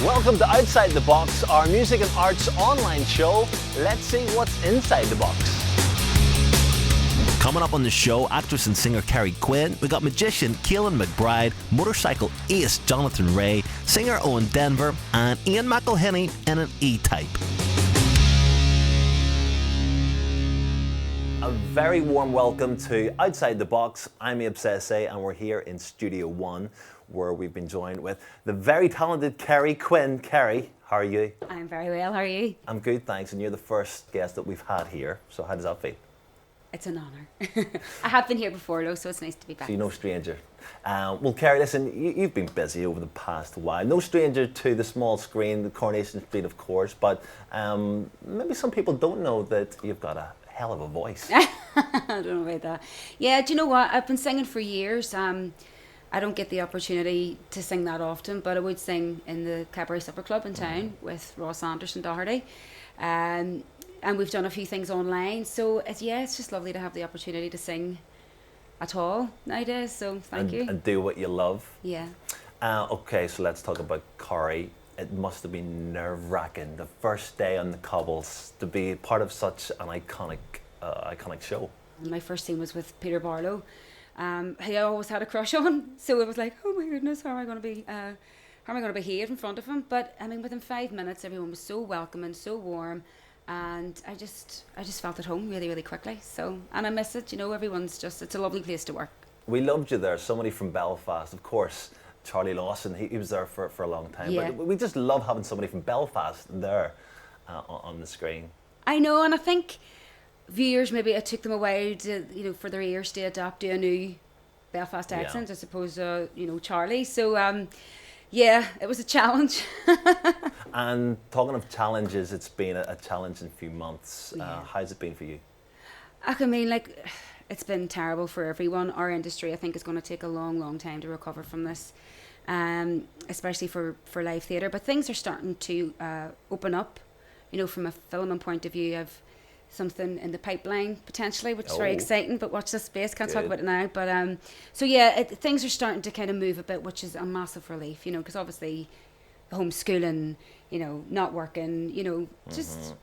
Welcome to Outside the Box, our music and arts online show. Let's see what's inside the box. Coming up on the show, actress and singer Kerry Quinn. We got magician Kaelin McBride, motorcycle ace Jonathan Rea, singer Owen Denver, and Ian McElhinney in an E-Type. A very warm welcome to Outside the Box. I'm Ibe Sesay, and we're here in Studio 1, where we've been joined with the very talented Kerry Quinn. Kerry, how are you? I'm very well, how are you? I'm good, thanks, and you're the first guest that we've had here, so how does that feel? It's an honour. I have been here before though, so it's nice to be back. So you're no stranger. Well, Kerry, listen, you've been busy over the past while. No stranger to the small screen, the Coronation Street, of course, but maybe some people don't know that you've got a hell of a voice. I don't know about that. Yeah, do you know what? I've been singing for years. I don't get the opportunity to sing that often, but I would sing in the Cabaret Supper Club in town with Ross Anderson Doherty. And we've done a few things online. So, it's just lovely to have the opportunity to sing at all nowadays. So, thank you. And do what you love. Yeah. Okay, so let's talk about Corrie. It must have been nerve-wracking, the first day on the cobbles, to be part of such an iconic show. My first scene was with Peter Barlow. He always had a crush on, so it was like, oh my goodness, how am I going to behave in front of him? But I mean, within 5 minutes, everyone was so welcoming, so warm, and I just felt at home really, really quickly. So, and I miss it. You know, it's a lovely place to work. We loved you there. Somebody from Belfast, of course. Charlie Lawson, he was there for a long time. Yeah. But we just love having somebody from Belfast there on the screen. I know, and I think viewers, maybe it took them a while to, for their ears to adapt to a new Belfast accent, I suppose, Charlie. So, it was a challenge. And talking of challenges, it's been a challenging few months. Yeah. How's it been for you? I mean, it's been terrible for everyone. Our industry, I think, is going to take a long, long time to recover from this, especially for live theatre. But things are starting to open up. From a filming point of view, I've something in the pipeline potentially, which is very exciting. But watch this space. Can't talk about it now. But things are starting to kind of move a bit, which is a massive relief. Because obviously, homeschooling, not working, just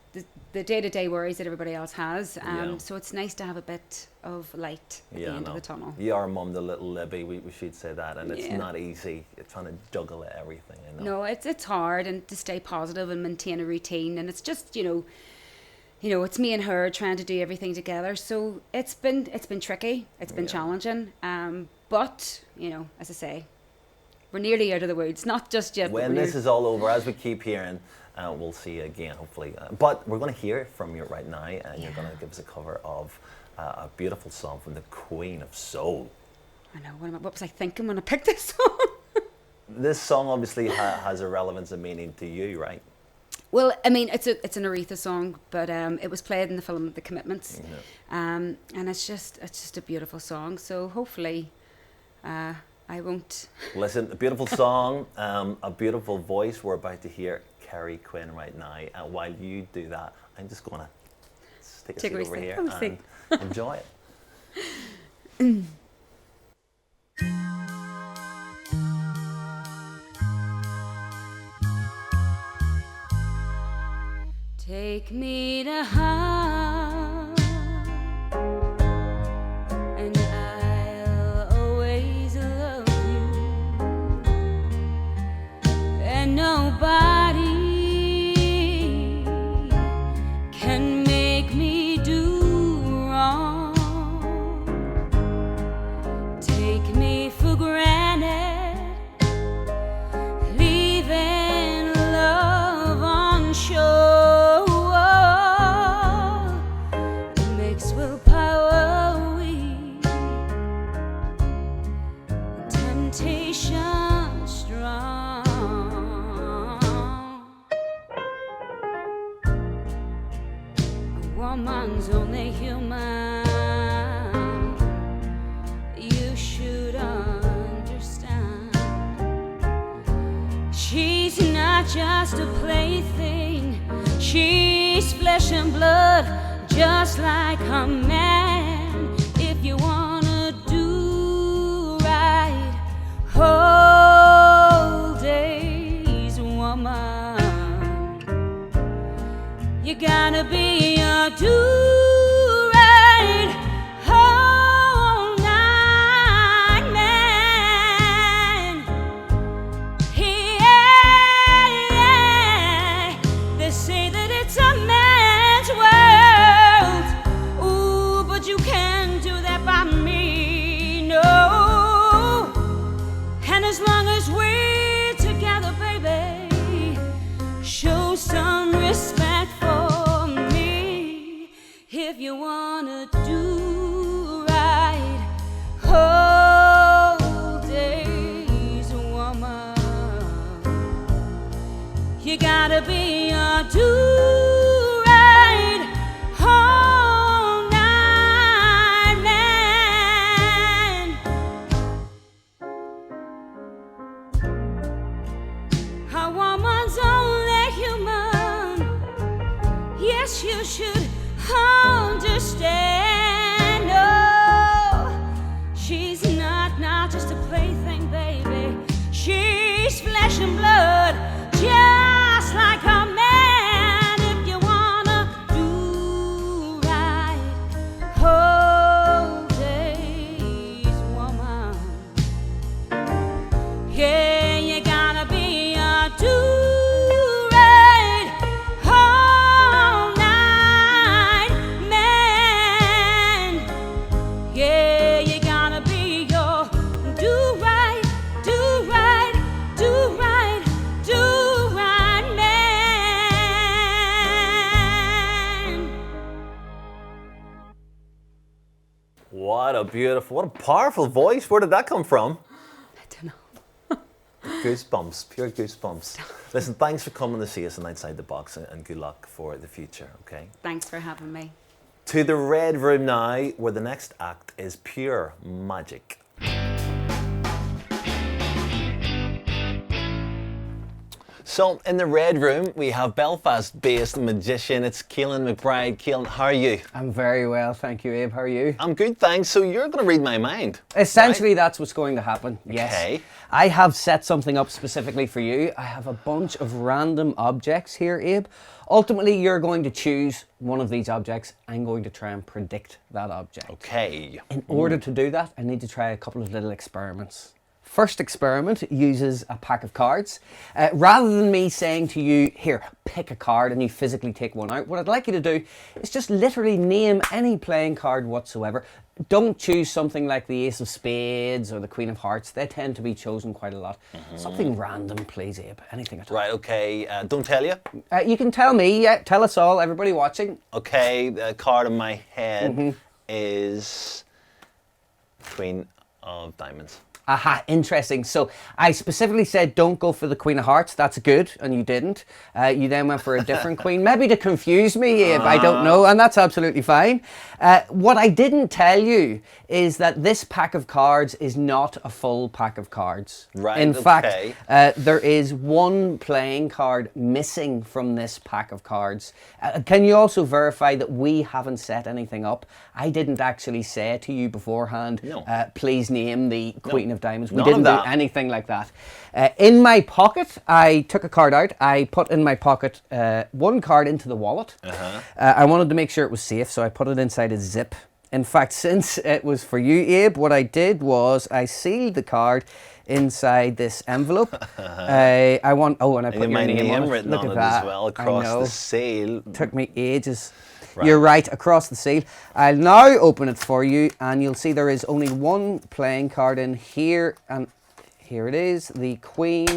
the day-to-day worries that everybody else has. So it's nice to have a bit of light at the end of the tunnel. You are mum to little Libby, we should say that, and it's not easy. It's trying to juggle everything. No, it's hard, and to stay positive and maintain a routine, and it's just, it's me and her trying to do everything together. So it's been tricky, it's been challenging, but, as I say, we're nearly out of the woods, not just yet. When this is all over, as we keep hearing, we'll see you again, hopefully. But we're going to hear from you right now, and you're going to give us a cover of a beautiful song from the Queen of Soul. I know, what was I thinking when I picked this song? This song obviously has a relevance and meaning to you, right? Well, I mean, it's an Aretha song, but it was played in the film The Commitments, and it's just a beautiful song. So hopefully, I won't. Listen, a beautiful song, a beautiful voice. We're about to hear Kerry Quinn right now. And while you do that, I'm just going to take a seat over here and enjoy it. Take me to heart, and I'll always love you, and nobody can make me do wrong. Take me for granted, leaving love on shore. Woman's only human. You should understand. She's not just a plaything. She's flesh and blood, just like a man. If you wanna do right, whole days, woman. this way together, baby. Show some respect for me if you wanna do right. Whole days, woman. You gotta be a do-right all night man. A woman's only human. Yes, you should understand. Oh, she's not just a plaything, baby. She's flesh and blood, just like a man. If you wanna do right, whole days, woman. Yeah, you gotta be a do-right all night man. Yeah, you gotta be your do-right, do-right, do-right, do-right man. What a powerful voice. Where did that come from? I don't know. Goosebumps, pure goosebumps. Listen, thanks for coming to see us on Outside the Box, and good luck for the future, okay? Thanks for having me. To the Red Room now, where the next act is pure magic. So, in the Red Room, we have Belfast-based magician. It's Kaelin McBride. Kaelin, how are you? I'm very well, thank you, Abe. How are you? I'm good, thanks. So you're going to read my mind. Essentially, that's what's going to happen, yes. Okay. I have set something up specifically for you. I have a bunch of random objects here, Abe. Ultimately, you're going to choose one of these objects. I'm going to try and predict that object. Okay. In order to do that, I need to try a couple of little experiments. First experiment uses a pack of cards. Rather than me saying to you, here, pick a card, and you physically take one out, what I'd like you to do is just literally name any playing card whatsoever. Don't choose something like the Ace of Spades or the Queen of Hearts. They tend to be chosen quite a lot. Something random, please, Abe. Anything at all. Right, okay. Don't tell you. You can tell me, yeah, tell us all, everybody watching. Okay, the card in my head is Queen of Diamonds. Aha, interesting. So I specifically said don't go for the Queen of Hearts. That's good, and you didn't. You then went for a different queen, maybe to confuse me, Abe, I don't know, and that's absolutely fine. What I didn't tell you is that this pack of cards is not a full pack of cards. Right, In fact, okay. there is one playing card missing from this pack of cards. Can you also verify that we haven't set anything up? I didn't actually say to you beforehand, No. Please name the Queen of Diamonds. We None didn't of do that. anything like that. In my pocket, I took a card out. I put in my pocket one card into the wallet. I wanted to make sure it was safe, so I put it inside a zip. In fact, since it was for you, Abe, what I did was I sealed the card inside this envelope. And I put your my name on it. written Look on at it that. as well I across know. the seal. Took me ages. Right. You're right, across the seal. I'll now open it for you, and you'll see there is only one playing card in here, and here it is, the Queen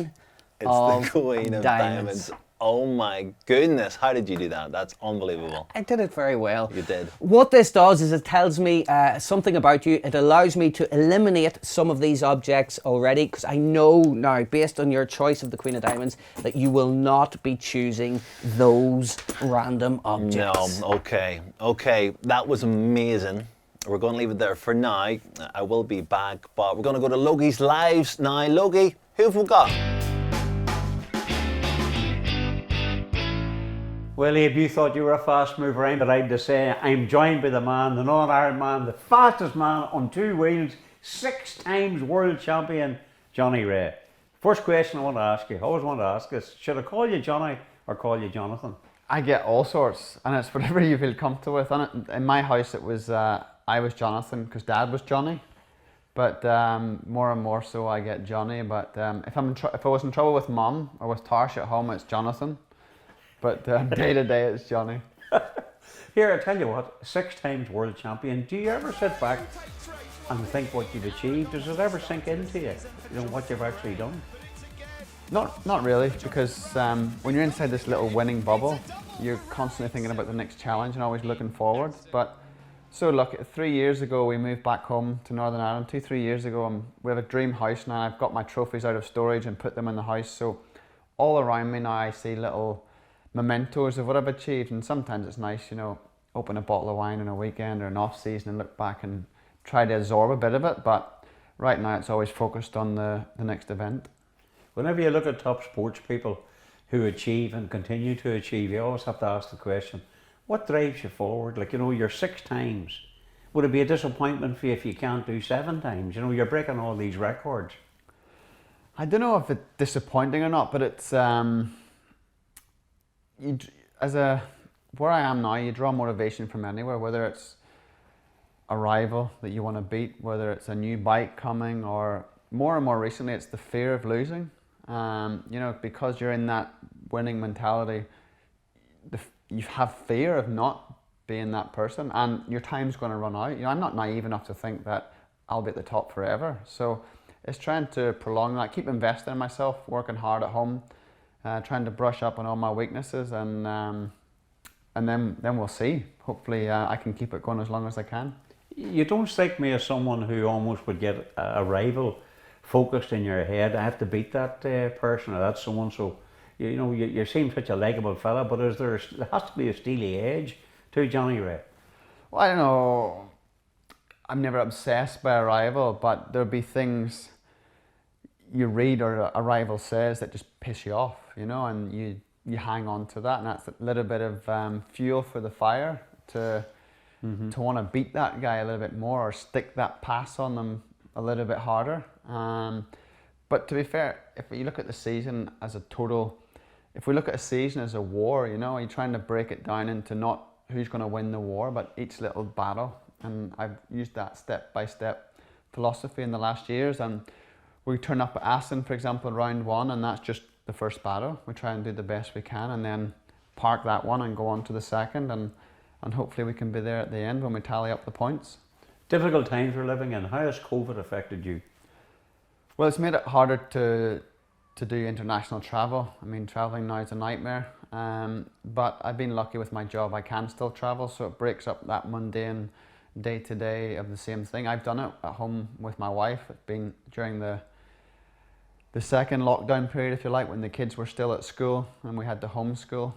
of It's the Queen of Diamonds. Oh my goodness, how did you do that? That's unbelievable. I did it very well. You did. What this does is it tells me something about you. It allows me to eliminate some of these objects already, because I know now, based on your choice of the Queen of Diamonds, that you will not be choosing those random objects. No, okay, that was amazing. We're going to leave it there for now. I will be back, but we're going to go to Logie's Lives now. Logie, who have we got? Well, Abe, you thought you were a fast mover, but I have to say I'm joined by the man, the Northern Ireland man, the fastest man on two wheels, 6 times world champion, Johnny Rea. First question I want to ask you, I always want to ask this, should I call you Johnny or call you Jonathan? I get all sorts, and it's whatever you feel comfortable with. And in my house, it was I was Jonathan because Dad was Johnny, but more and more so I get Johnny. But if I was in trouble with Mum or with Tarsh at home, it's Jonathan. But day to day, it's Johnny. Here, I tell you what, 6 times world champion. Do you ever sit back and think what you've achieved, does it ever sink into you, what you've actually done? Not really, because when you're inside this little winning bubble, you're constantly thinking about the next challenge and always looking forward. But so look, 3 years ago we moved back home to Northern Ireland. 3 years ago, we have a dream house now. I've got my trophies out of storage and put them in the house. So all around me now I see little mementos of what I've achieved, and sometimes it's nice, open a bottle of wine on a weekend or an off season and look back and try to absorb a bit of it. But right now it's always focused on the next event. Whenever you look at top sports people who achieve and continue to achieve, you always have to ask the question, what drives you forward? You're 6 times. Would it be a disappointment for you if you can't do 7 times? You're breaking all these records. I don't know if it's disappointing or not, but it's where I am now, you draw motivation from anywhere, whether it's a rival that you want to beat, whether it's a new bike coming, or more and more recently, it's the fear of losing. Because you're in that winning mentality, you have fear of not being that person, and your time's going to run out. I'm not naive enough to think that I'll be at the top forever. So it's trying to prolong that, keep investing in myself, working hard at home, trying to brush up on all my weaknesses, and then we'll see. Hopefully I can keep it going as long as I can. You don't strike me as someone who almost would get a rival focused in your head. I have to beat that person or that someone. So you seem such a likeable fella, but there has to be a steely edge to Johnny Rea? Well, I don't know. I'm never obsessed by a rival, but there'll be things you read or a rival says that just piss you off, and you hang on to that, and that's a little bit of fuel for the fire to want to beat that guy a little bit more or stick that pass on them a little bit harder. But to be fair, if you look at the season as a total, if we look at a season as a war, you're trying to break it down into not who's going to win the war, but each little battle. And I've used that step-by-step philosophy in the last years. And we turn up at Aston, for example, round 1, and that's just the first battle. We try and do the best we can, and then park that one and go on to the second, and hopefully we can be there at the end when we tally up the points. Difficult times we're living in. How has COVID affected you? Well, it's made it harder to do international travel. I mean, traveling now is a nightmare. But I've been lucky with my job. I can still travel, so it breaks up that mundane day-to-day of the same thing. I've done it at home with my wife. It's been during the second lockdown period, if you like, when the kids were still at school and we had to homeschool.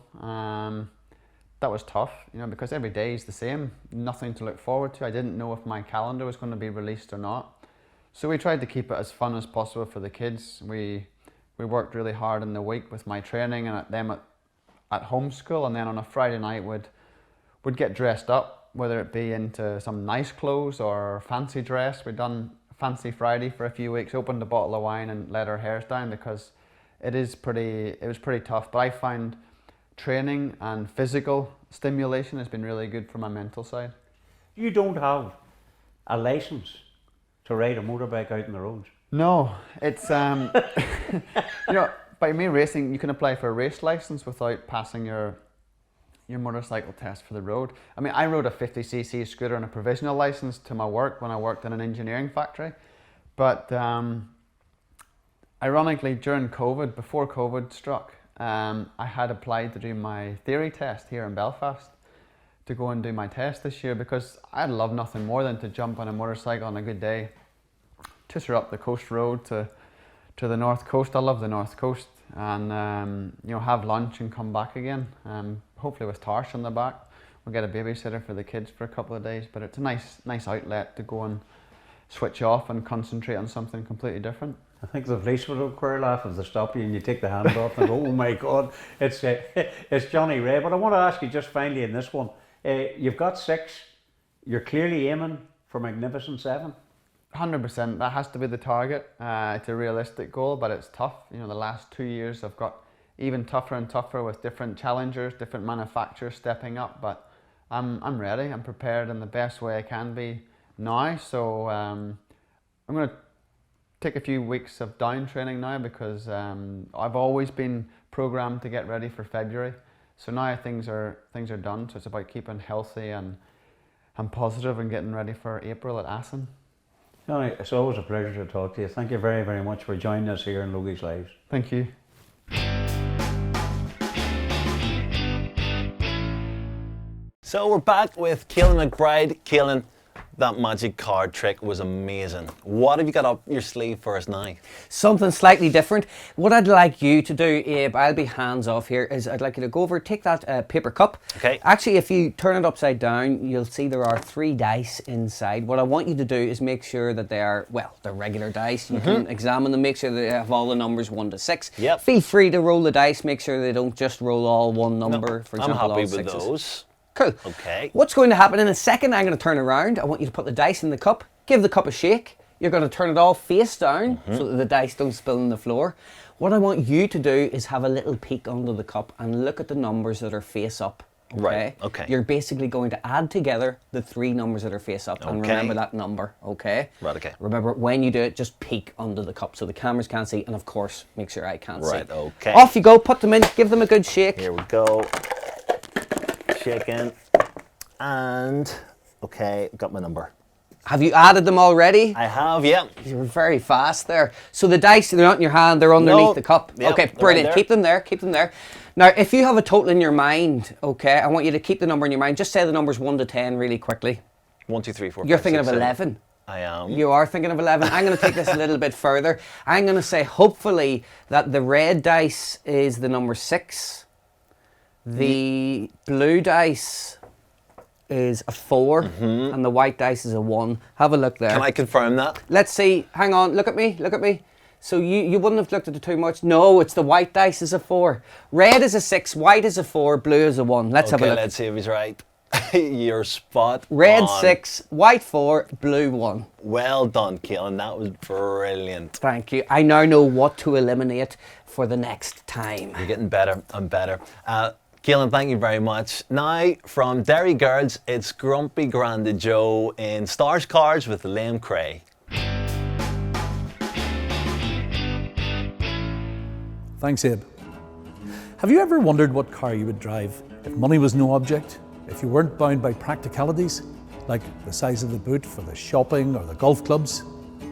That was tough, because every day is the same. Nothing to look forward to. I didn't know if my calendar was going to be released or not. So we tried to keep it as fun as possible for the kids. We worked really hard in the week with my training and at them at homeschool, and then on a Friday night would get dressed up, whether it be into some nice clothes or fancy dress. We'd done Fancy Friday for a few weeks, opened a bottle of wine and let our hairs down, because it was pretty tough. But I found training and physical stimulation has been really good for my mental side. You don't have a license to ride a motorbike out on the roads? No, it's by me racing, you can apply for a race license without passing your motorcycle test for the road. I mean, I rode a 50cc scooter on a provisional license to my work when I worked in an engineering factory. But ironically, during COVID, before COVID struck, I had applied to do my theory test here in Belfast, to go and do my test this year, because I'd love nothing more than to jump on a motorcycle on a good day, tutor up the coast road to the north coast. I love the north coast, and have lunch and come back again. Hopefully with Tarsh on the back. We'll get a babysitter for the kids for a couple of days, but it's a nice outlet to go and switch off and concentrate on something completely different. I think the police would laugh if they stop you and you take the hand off and go, oh my God, it's Johnny Rea. But I want to ask you just finally in this one, you've got 6, you're clearly aiming for magnificent 7. 100%, that has to be the target. It's a realistic goal, but it's tough. The last 2 years have got even tougher and tougher with different challengers, different manufacturers stepping up. But I'm ready. I'm prepared in the best way I can be now. So I'm going to take a few weeks of down training now, because I've always been programmed to get ready for February. So now things are done. So it's about keeping healthy and positive and getting ready for April at Aston. Johnny, it's always a pleasure to talk to you. Thank you very, very much for joining us here in Logie's Lives. Thank you. So we're back with Kaelin McBride. Kaelin, that magic card trick was amazing. What have you got up your sleeve for us now? Something slightly different. What I'd like you to do, Abe, I'll be hands off here, is I'd like you to go over, take that paper cup. Okay. Actually, if you turn it upside down, you'll see there are 3 dice inside. What I want you to do is make sure that they are, well, they're regular dice. You can examine them, make sure they have all the numbers 1 to 6. Yep. Feel free to roll the dice, make sure they don't just roll all one number. No, for example, I'm happy all with sixes. those. Cool. Okay. What's going to happen in a second, I'm going to turn around. I want you to put the dice in the cup, give the cup a shake. You're going to turn it all face down so that the dice don't spill on the floor. What I want you to do is have a little peek under the cup and look at the numbers that are face up. Okay? Right, okay. You're basically going to add together the 3 numbers that are face up and Okay. remember that number, okay? Right, okay. Remember, when you do it, just peek under the cup so the cameras can't see, and of course, make sure I can't see. Right, okay. Off you go, put them in, give them a good shake. Here we go. Shaking. And, okay, got my number. Have you added them already? I have, yeah. You were very fast there. So the dice, they're not in your hand, they're underneath No. the cup. Yep, Okay, they're brilliant. right there. Keep them there, keep them there. Now, if you have a total in your mind, okay, I want you to keep the number in your mind. Just say the numbers 1 to 10 really quickly. 1, 2, 3, 4, You're 5, thinking 6, of 7. 11. I am. You are thinking of 11. I'm going to take this a little bit further. I'm going to say, hopefully, that the red dice is the number 6. The blue dice is a 4. And the white dice is a 1. Have a look there. Can I confirm that? Let's see. Hang on. Look at me. Look at me. So you wouldn't have looked at it too much. No, it's the white dice is a 4. Red is a 6. White is a 4. Blue is a 1. Let's have a Okay, look. let's see if he's right. You're spot Red on. 6. White 4. Blue 1. Well done, Kaelin. That was brilliant. Thank you. I now know what to eliminate for the next time. You're getting better and better. Kaelin, thank you very much. Now, from Derry Girls, it's Grumpy Granda Joe in Stars Cars with Liam Creagh. Thanks, Abe. Have you ever wondered what car you would drive if money was no object? If you weren't bound by practicalities, like the size of the boot for the shopping or the golf clubs,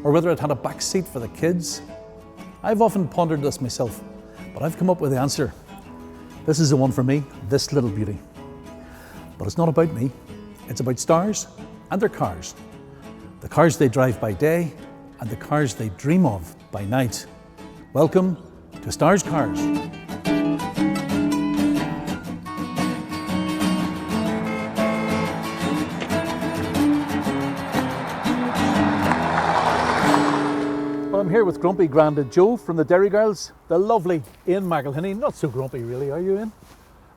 or whether it had a back seat for the kids? I've often pondered this myself, but I've come up with the answer. This is the one for me, this little beauty. But it's not about me, it's about stars and their cars. The cars they drive by day and the cars they dream of by night. Welcome to Stars Cars. Well, I'm here with Grumpy Granda Joe from the Derry Girls, the lovely Ian McElhinney. Not so grumpy really, are you, Ian?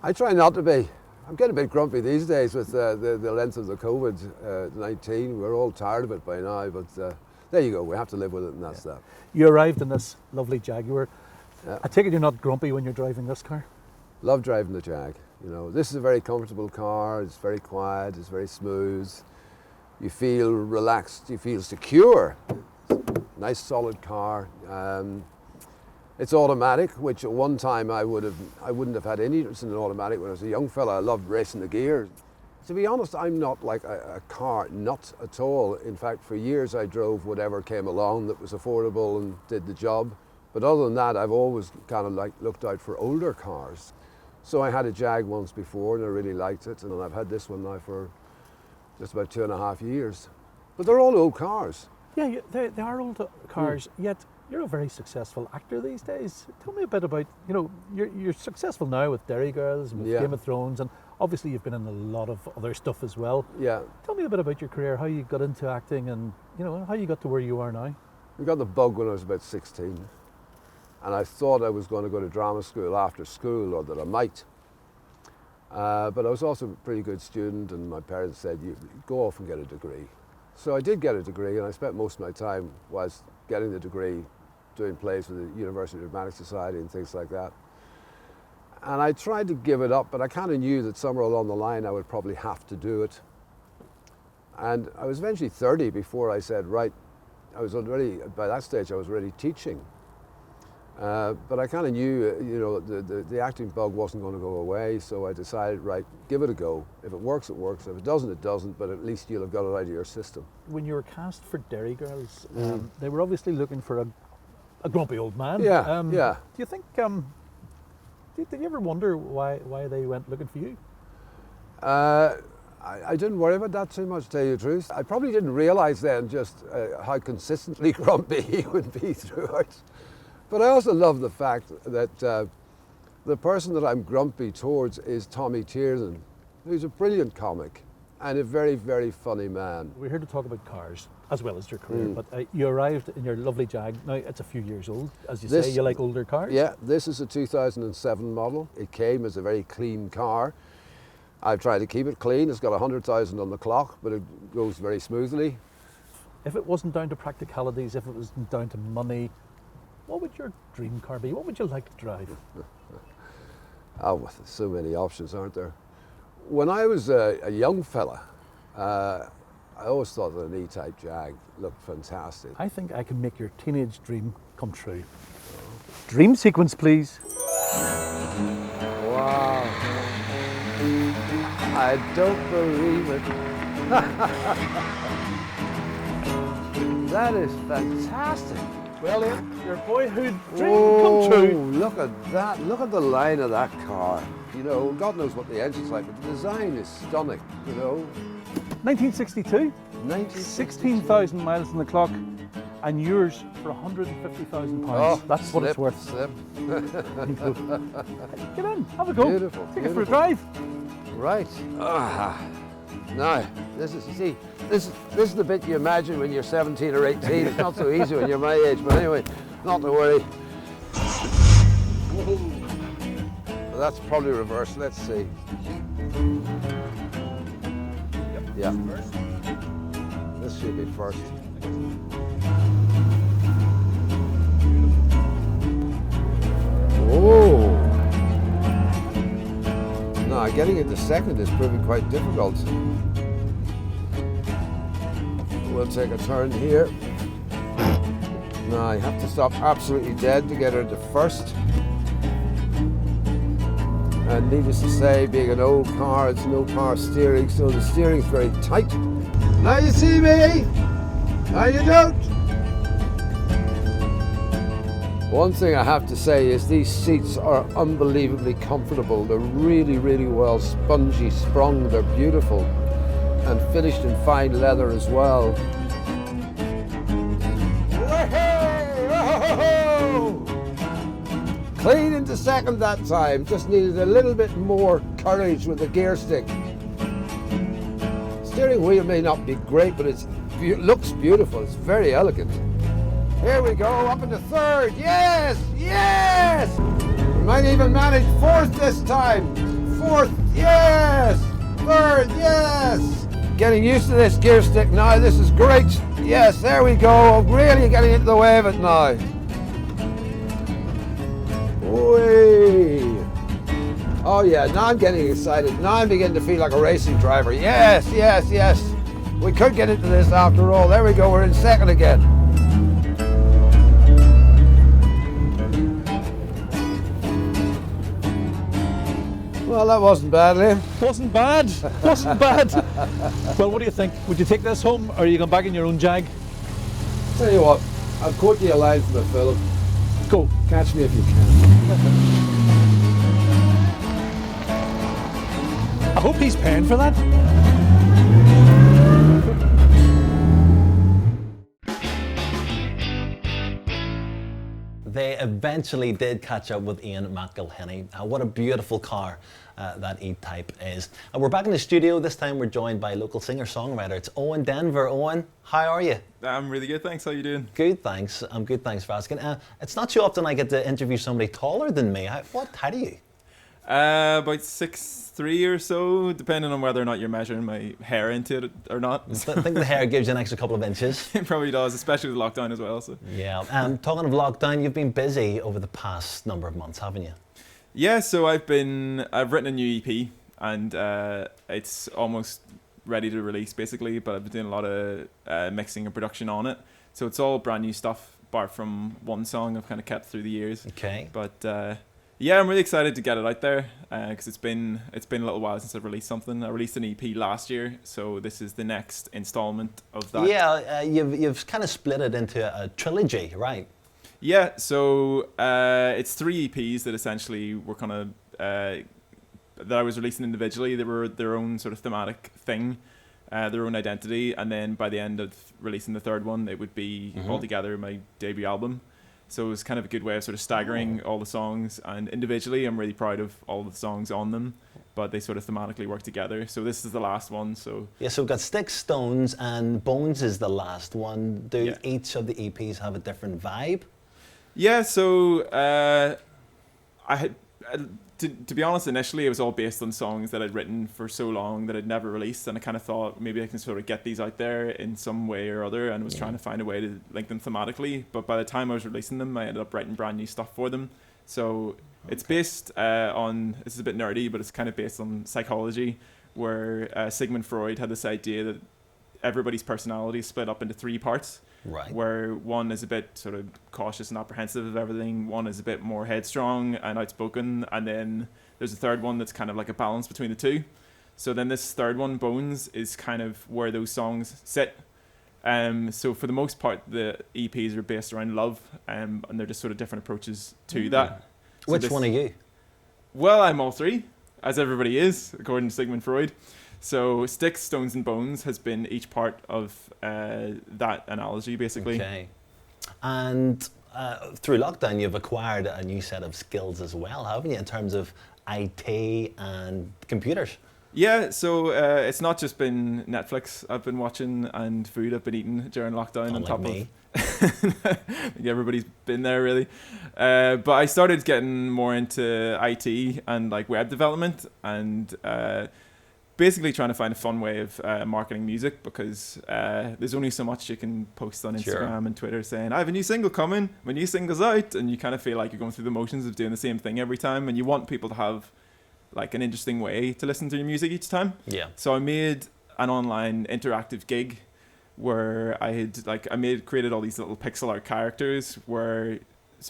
I try not to be. I'm getting a bit grumpy these days with the length of the COVID-19. We're all tired of it by now, but there you go. We have to live with it, and that's that. You arrived in this lovely Jaguar. Yeah. I take it you're not grumpy when you're driving this car? Love driving the Jag. You know, this is a very comfortable car. It's very quiet. It's very smooth. You feel relaxed. You feel secure. Nice solid car. It's automatic, which at one time I wouldn't have had any interest in an automatic when I was a young fella. I loved racing the gears. To be honest, I'm not like a car nut at all. In fact, for years I drove whatever came along that was affordable and did the job. But other than that, I've always kind of like looked out for older cars. So I had a Jag once before and I really liked it, and I've had this one now for just about 2.5 years. But they're all old cars. Yeah, they are old cars, yet you're a very successful actor these days. Tell me a bit about, you know, you're successful now with Derry Girls and with Yeah. Game of Thrones, and obviously you've been in a lot of other stuff as well. Yeah, Tell me a bit about your career, how you got into acting and, you know, how you got to where you are now. I got the bug when I was about 16. And I thought I was going to go to drama school after school, or that I might. But I was also a pretty good student, and my parents said, you go off and get a degree. So I did get a degree, and I spent most of my time whilst getting the degree doing plays for the University Dramatic Society and things like that. And I tried to give it up, but I kind of knew that somewhere along the line I would probably have to do it. And I was eventually 30 before I said, right, I was already, by that stage I was already teaching. But I kind of knew, the acting bug wasn't going to go away, so I decided, right, give it a go. If it works, it works. If it doesn't, it doesn't, but at least you'll have got it out of your system. When you were cast for Derry Girls, they were obviously looking for a grumpy old man. Yeah, yeah. Do you think, did you ever wonder why they went looking for you? I didn't worry about that too much, to tell you the truth. I probably didn't realise then just how consistently grumpy he would be throughout. But I also love the fact that the person that I'm grumpy towards is Tommy Tiernan, who's a brilliant comic and a very, very funny man. We're here to talk about cars as well as your career, but you arrived in your lovely Jag. Now, it's a few years old. As you say, you like older cars? Yeah, this is a 2007 model. It came as a very clean car. I've tried to keep it clean. It's got 100,000 on the clock, but it goes very smoothly. If it wasn't down to practicalities, if it wasn't down to money, what would your dream car be? What would you like to drive? Oh, well, there's so many options, aren't there? When I was a young fella, I always thought that an E-Type Jag looked fantastic. I think I can make your teenage dream come true. Dream sequence, please. Wow. I don't believe it. That is fantastic. Well, Ian, your boyhood dream come true. Look at that. Look at the line of that car. God knows what the engine's like, but the design is stunning, 1962, 1962. 16,000 miles on the clock, and yours for £150,000. Oh, that's what it's worth. Slip. Get in, have a go. Beautiful. Take it for a drive. Right. Now, this is the bit you imagine when you're 17 or 18. It's not so easy when you're my age, but anyway, not to worry. Well, that's probably reversed. Let's see. Yeah. This should be first. Oh. No, getting into second is proving quite difficult. We'll take a turn here. Now you have to stop absolutely dead to get her to first. And needless to say, being an old car, it's no power steering, so the steering's very tight. Now you see me, now you don't. One thing I have to say is these seats are unbelievably comfortable. They're really, really well spongy sprung. They're beautiful and finished in fine leather as well. Clean into second that time. Just needed a little bit more courage with the gear stick. Steering wheel may not be great, but it looks beautiful. It's very elegant. Here we go, up into third. Yes, yes! We might even manage fourth this time. Fourth, yes! Third, yes! Getting used to this gear stick now. This is great. Yes, there we go. Really getting into the way of it now. Whee! Oh yeah, now I'm getting excited. Now I'm beginning to feel like a racing driver. Yes, yes, yes. We could get into this after all. There we go, we're in second again. Well, that wasn't bad, Liam. Wasn't bad. Wasn't bad. Well, what do you think? Would you take this home, or are you going back in your own Jag? Tell you what, I'll quote you a line from the film. Go. Catch me if you can. I hope he's paying for that. They eventually did catch up with Ian McElhinney. What a beautiful car that E-Type is. And we're back in the studio. This time we're joined by local singer-songwriter. It's Owen Denver. Owen, how are you? I'm really good, thanks. How are you doing? Good, thanks. I'm good, thanks for asking. It's not too often I get to interview somebody taller than me. What height are you? About 6'3" or so, depending on whether or not you're measuring my hair into it or not. I think the hair gives you an extra couple of inches. It probably does, especially with lockdown as well. So. Yeah. Talking of lockdown, you've been busy over the past number of months, haven't you? Yeah, so I've written a new EP and it's almost ready to release basically, but I've been doing a lot of mixing and production on it. So it's all brand new stuff, bar from one song I've kind of kept through the years. Okay. But yeah, I'm really excited to get it out there because it's been a little while since I've released something. I released an EP last year, so this is the next installment of that. Yeah, you've kind of split it into a trilogy, right? Yeah, so it's 3 EPs that essentially were kind of that I was releasing individually. They were their own sort of thematic thing, their own identity, and then by the end of releasing the 3rd one, it would be altogether my debut album. So it was kind of a good way of sort of staggering all the songs, and individually I'm really proud of all the songs on them, but they sort of thematically work together. So this is the last one. So yeah, so we've got Sticks, Stones, and Bones is the last one. Do each of the EPs have a different vibe? Yeah, so I had to be honest, initially it was all based on songs that I'd written for so long that I'd never released, and I kind of thought maybe I can sort of get these out there in some way or other, and was trying to find a way to link them thematically. But by the time I was releasing them, I ended up writing brand new stuff for them. So it's based on, this is a bit nerdy, but it's kind of based on psychology, where Sigmund Freud had this idea that everybody's personality is split up into 3 parts. Right. Where one is a bit sort of cautious and apprehensive of everything, one is a bit more headstrong and outspoken, and then there's a 3rd one that's kind of like a balance between the 2. So then this 3rd one, Bones, is kind of where those songs sit. So for the most part, the EPs are based around love, and they're just sort of different approaches to that. So Which one are you? Well, I'm all 3, as everybody is, according to Sigmund Freud. So Sticks, Stones and Bones has been each part of that analogy, basically. Okay. And through lockdown, you've acquired a new set of skills as well, haven't you, in terms of IT and computers? Yeah, so it's not just been Netflix I've been watching and food I've been eating during lockdown. On top me. I think everybody's been there, really. But I started getting more into IT and like web development, and basically trying to find a fun way of marketing music, because there's only so much you can post on Instagram and Twitter saying, I have a new single coming, my new single's out, and you kind of feel like you're going through the motions of doing the same thing every time, and you want people to have like an interesting way to listen to your music each time. Yeah. So I made an online interactive gig where I had created all these little pixel art characters where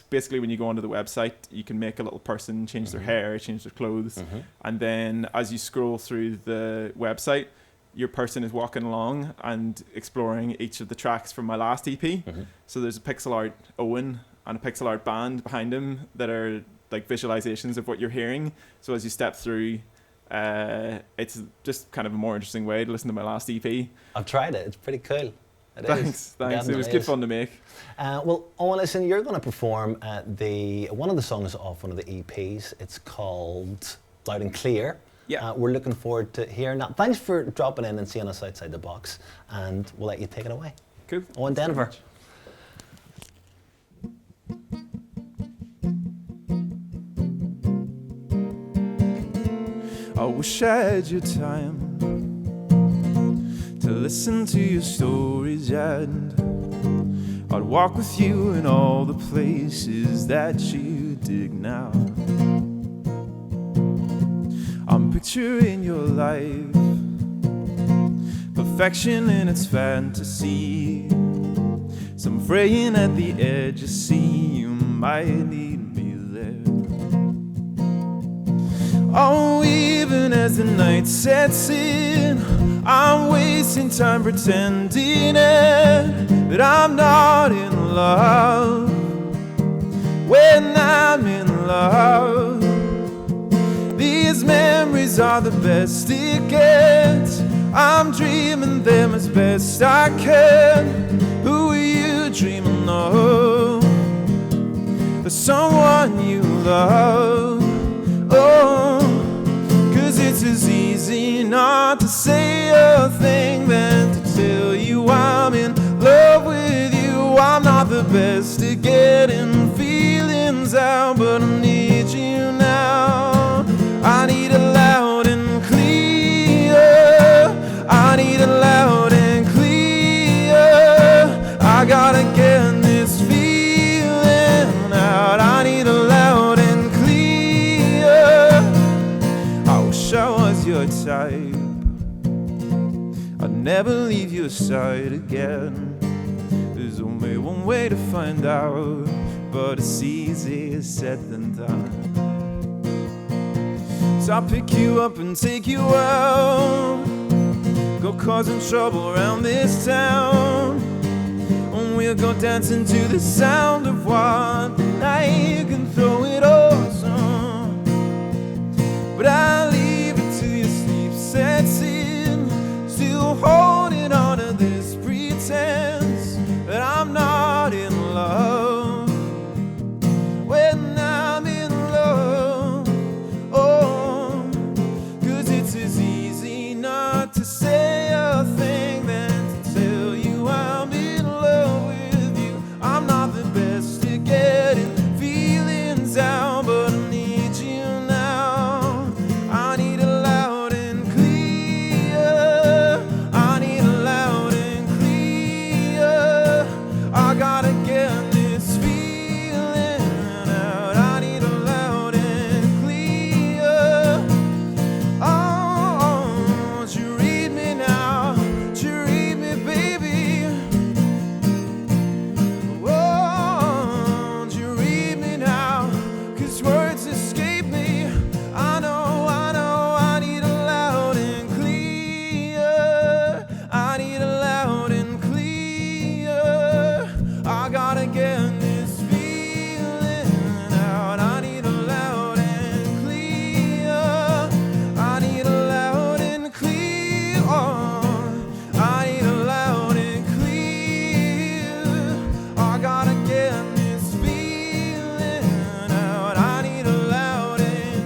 basically when you go onto the website, you can make a little person change their hair, change their clothes, and then as you scroll through the website, your person is walking along and exploring each of the tracks from my last EP. So there's a pixel art Owen and a pixel art band behind him that are like visualizations of what you're hearing. So as you step through, it's just kind of a more interesting way to listen to my last EP. I've tried it. It's pretty cool. Thanks. It was good fun to make. Well, Owen, listen, you're going to perform one of the songs off one of the EPs. It's called Loud and Clear. Yeah. We're looking forward to hearing that. Thanks for dropping in and seeing us outside the box, and we'll let you take it away. Cool. Owen Denver. I wish I had your time to listen to your stories, and I'd walk with you in all the places that you dig now. I'm picturing your life, perfection in its fantasy. So I'm fraying at the edge, I see you might need me there. Oh, even as the night sets in, I'm wasting time pretending that I'm not in love when I'm in love. These memories are the best it gets. I'm dreaming them as best I can. Who are you dreaming of? The someone you love. Oh, 'cause it's as easy not to say a thing than to tell you I'm in love with you. I'm not the best at getting feelings out, but I need you now. I need it loud and clear. I need it loud and clear. I gotta get this feeling out. I need it loud and clear. I wish I was your type. I'd never leave your side again. There's only one way to find out, but it's easier said than done. So I'll pick you up and take you out, go causing trouble around this town, and we'll go dancing to the sound of what the night can throw it awesome. But I'll leave it till your sleep sets in, still holding on to this pretense that I'm not in love when I'm in love. Oh, 'cause it's as easy not to say a thing than to tell you I'm in love with you. I'm not the best at getting feelings out, but I need you now. I need it loud and clear. I need it loud and clear. I gotta get this feeling out. I need it loud and clear. Oh, won't you read me now? Won't you read me, baby? Oh, won't you read me now? 'Cause words escape me. I know, I need it loud and clear. I need it loud and clear. I gotta get this feeling out. I need it loud and clear. I need it loud and clear. Oh, I need it loud and clear. I gotta get this feeling out. I need it loud and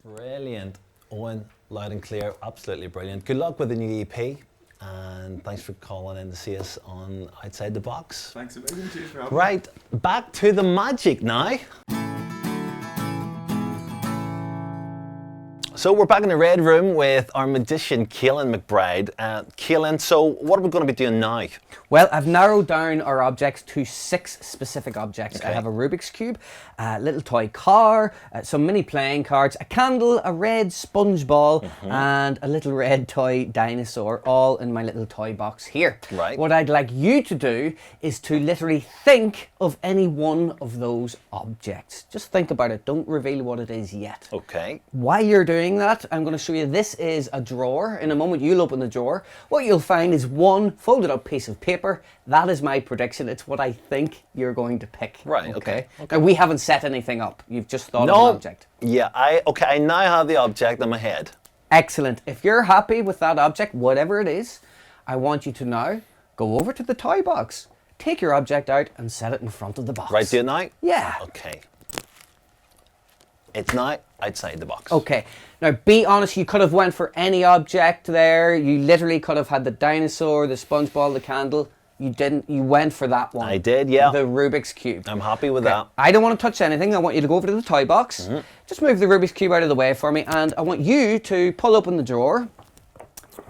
clear. Brilliant. Owen, loud and clear, absolutely brilliant. Good luck with the new EP, and thanks for calling in to see us on Outside the Box. Thanks a million. Cheers for having me. Right, back to the magic now. So we're back in the red room with our magician, Kaelin McBride. Kaelin, so what are we going to be doing now? Well, I've narrowed down our objects to 6 specific objects. I Okay. have a Rubik's Cube, a little toy car, some mini playing cards, a candle, a red sponge ball, and a little red toy dinosaur, all in my little toy box here. Right. What I'd like you to do is to literally think of any one of those objects. Just think about it. Don't reveal what it is yet. Okay. While you're doing that, I'm going to show you this is a drawer. In a moment, you'll open the drawer. What you'll find is one folded up piece of paper. That is my prediction. It's what I think you're going to pick. Right, okay. Now, we haven't set anything up. You've just thought of No. an object. Yeah, I now have the object in my head. Excellent. If you're happy with that object, whatever it is, I want you to now go over to the toy box. Take your object out and set it in front of the box. Right, do it now? Yeah. Okay. It's now outside the box. Okay. Now, be honest, you could have went for any object there. You literally could have had the dinosaur, the sponge ball, the candle. You didn't. You went for that one. I did, yeah. The Rubik's Cube. I'm happy with that. I don't want to touch anything. I want you to go over to the toy box. Just move the Rubik's Cube out of the way for me, and I want you to pull open the drawer.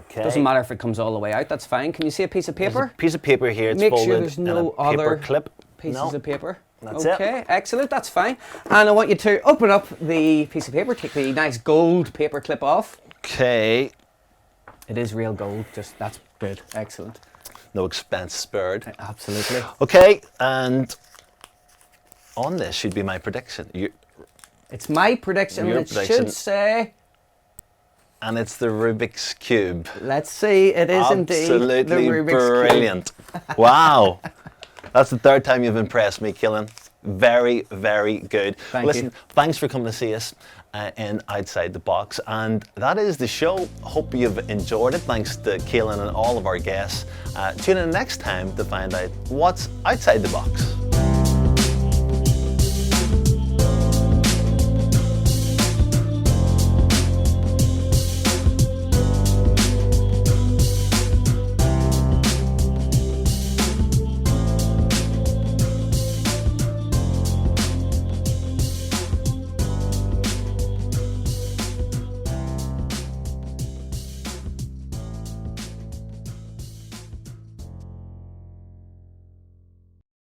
Okay. Doesn't matter if it comes all the way out. That's fine. Can you see a piece of There's paper? a piece of paper here. It's Make folded sure there's in no a paper other clip. pieces No. of paper. That's it. Okay, excellent. That's fine. And I want you to open up the piece of paper. Take the nice gold paper clip off. Okay. It is real gold. Just that's good. Excellent. No expense spared. Absolutely. Okay, and on this should be my prediction. It's my prediction. Your It prediction. should say. And it's the Rubik's Cube. Let's see. It is indeed the Absolutely Rubik's brilliant. Wow. That's the third time you've impressed me, Kaelin. Very, very good. Thank you. Thanks for coming to see us in Outside the Box. And that is the show. Hope you've enjoyed it. Thanks to Kaelin and all of our guests. Tune in next time to find out what's outside the box.